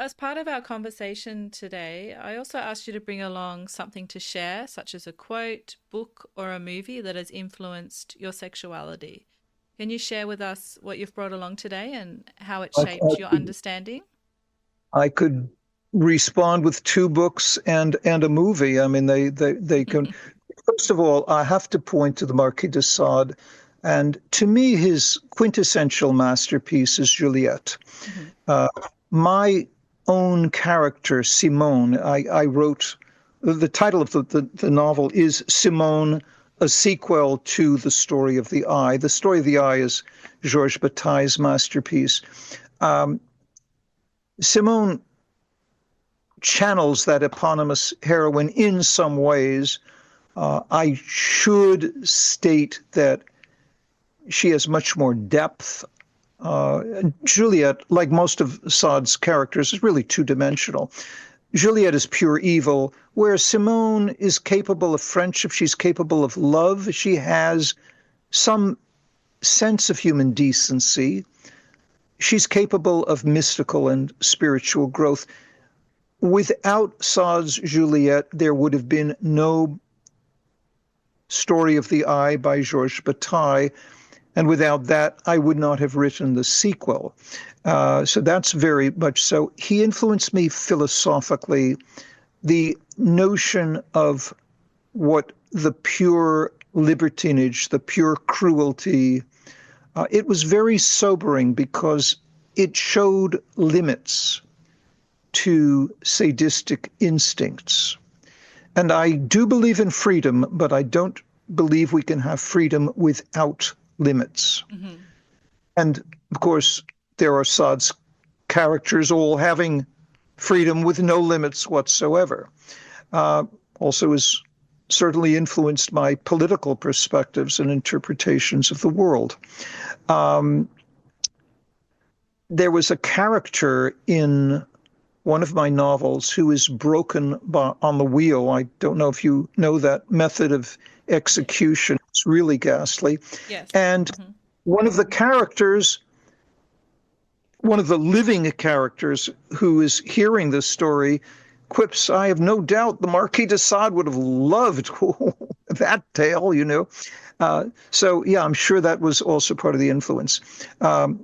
as part of our conversation today, I also asked you to bring along something to share, such as a quote, book, or a movie that has influenced your sexuality. Can you share with us what you've brought along today and how it I, shaped your understanding? I could respond with two books and a movie. I mean, they can. First of all, I have to point to the Marquis de Sade, and to me, his quintessential masterpiece is Juliet. Hmm. Uh, my own character, Simone, I wrote the title of the novel is Simone, a sequel to The Story of the Eye. The Story of the Eye is Georges Bataille's masterpiece. Um, Simone channels that eponymous heroine in some ways. I should state that she has much more depth. Uh, Juliet, like most of Sade's characters, is really two-dimensional. Juliet is pure evil, where Simone is capable of friendship, she's capable of love, she has some sense of human decency, she's capable of mystical and spiritual growth. Without Sade's Juliet, there would have been no Story of the Eye by Georges Bataille, and without that, I would not have written the sequel. So that's very much so. He influenced me philosophically. The notion of what the pure libertinage, the pure cruelty, it was very sobering because it showed limits to sadistic instincts. And I do believe in freedom, but I don't believe we can have freedom without limits. Hmm. And of course, there are Sade's characters all having freedom with no limits whatsoever. Also, has certainly influenced my political perspectives and interpretations of the world. Um, there was a character in one of my novels who is broken on the wheel. I don't know if you know that method of Yeah. execution. It's really ghastly. Yes. And Hmm. one of the characters, one of the living characters who is hearing this story, quips, I have no doubt the Marquis de Sade would have loved that tale, you know. So, yeah, I'm sure that was also part of the influence. Um,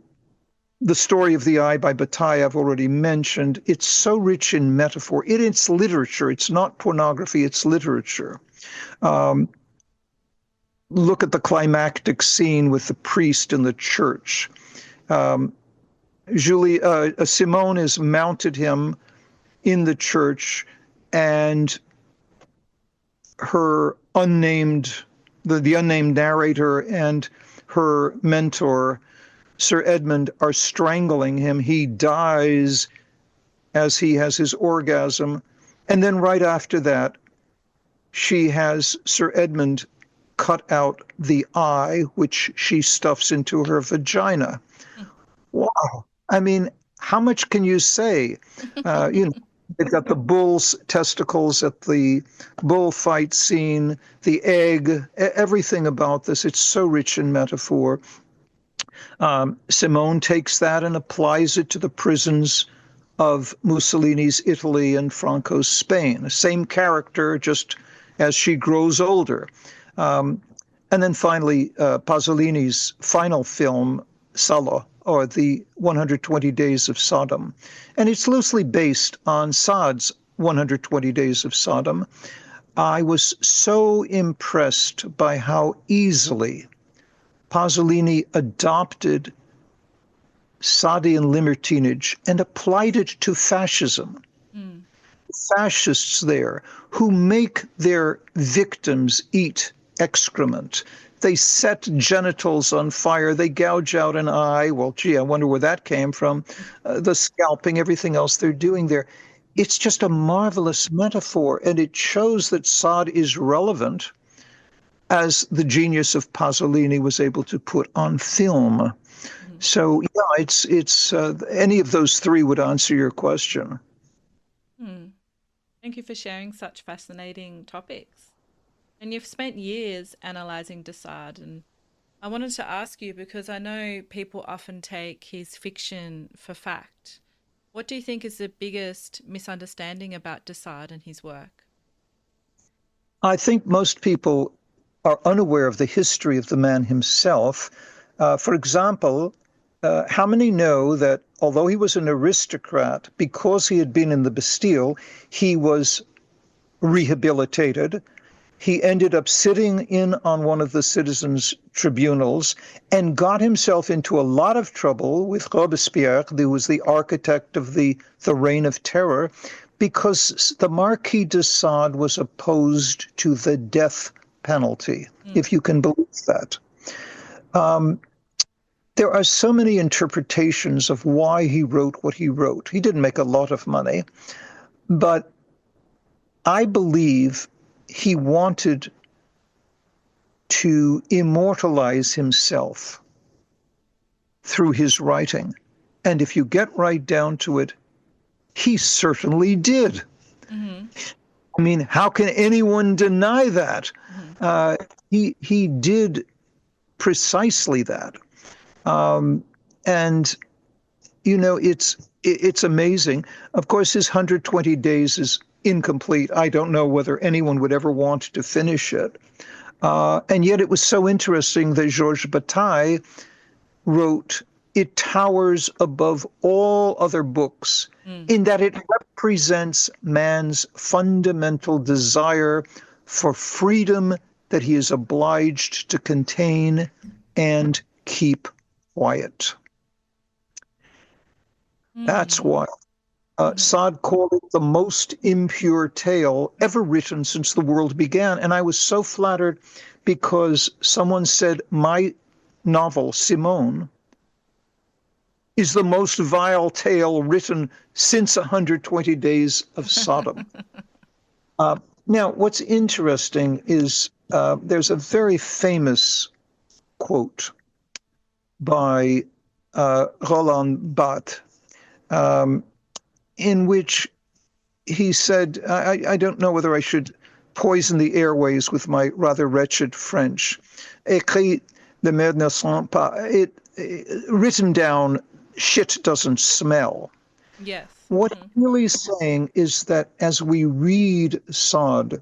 the Story of the Eye by Bataille, I've already mentioned. It's so rich in metaphor. It's literature. It's not pornography, it's literature. Um, Look at the climactic scene with the priest in the church. Um, Simone has mounted him in the church, and her unnamed, the unnamed narrator and her mentor, Sir Edmund, are strangling him. He dies as he has his orgasm. And then right after that, she has Sir Edmund cut out the eye, which she stuffs into her vagina. Wow. I mean, how much can you say? You know, they've got the bull's testicles at the bullfight scene, the egg, everything about this. It's so rich in metaphor. Simone takes that and applies it to the prisons of Mussolini's Italy and Franco's Spain. Same character, just as she grows older. Um, and then finally, Pasolini's final film, Salo, or the 120 Days of Sodom. And it's loosely based on Sade's 120 Days of Sodom. I was so impressed by how easily Pasolini adopted Sadean libertinage and applied it to fascism. Mm. Fascists there who make their victims eat excrement. They set genitals on fire. They gouge out an eye. Well, gee, I wonder where that came from. The scalping, everything else they're doing there. It's just a marvelous metaphor, and it shows that Sade is relevant as the genius of Pasolini was able to put on film. Hmm. So, yeah, it's any of those three would answer your question. Hmm. Thank you for sharing such fascinating topics. And you've spent years analyzing Desaad, and I wanted to ask you because I know people often take his fiction for fact. What do you think is the biggest misunderstanding about de Sade and his work? I think most people are unaware of the history of the man himself. For example, how many know that although he was an aristocrat, because he had been in the Bastille, he was rehabilitated. He ended up sitting in on one of the citizens' tribunals and got himself into a lot of trouble with Robespierre, who was the architect of the Reign of Terror, because the Marquis de Sade was opposed to the death penalty, if you can believe that. There are so many interpretations of why he wrote what he wrote. He didn't make a lot of money, but I believe he wanted to immortalize himself through his writing. And if you get right down to it, he certainly did. Mm-hmm. I mean, how can anyone deny that? Mm-hmm. He did precisely that. And you know, it's amazing. Of course, his 120 days is incomplete. I don't know whether anyone would ever want to finish it. And yet it was so interesting that Georges Bataille wrote, "It towers above all other books in that it represents man's fundamental desire for freedom that he is obliged to contain and keep quiet." That's Mm-hmm. why Sade called it the most impure tale ever written since the world began. And I was so flattered because someone said my novel, Simone, is the most vile tale written since 120 Days of Sodom. Now, what's interesting is there's a very famous quote by Roland Barthes in which he said, I don't know whether I should poison the airways with my rather wretched French. Écrit de mer ne sent pas. Written down, shit doesn't smell. Yes. What Mm-hmm. he's really saying is that as we read Sade,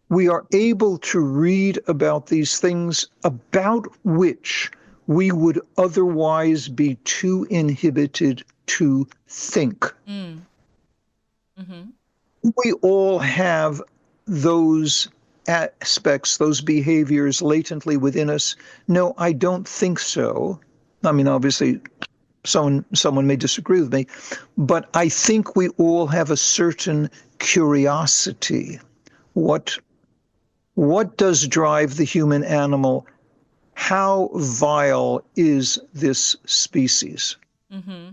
we are able to read about these things about which we would otherwise be too inhibited to think. Mm. Mm-hmm. We all have those aspects, those behaviors latently within us. No, I don't think so. I mean, obviously, someone may disagree with me, but I think we all have a certain curiosity. What does drive the human animal? How vile is this species? Mm-hmm.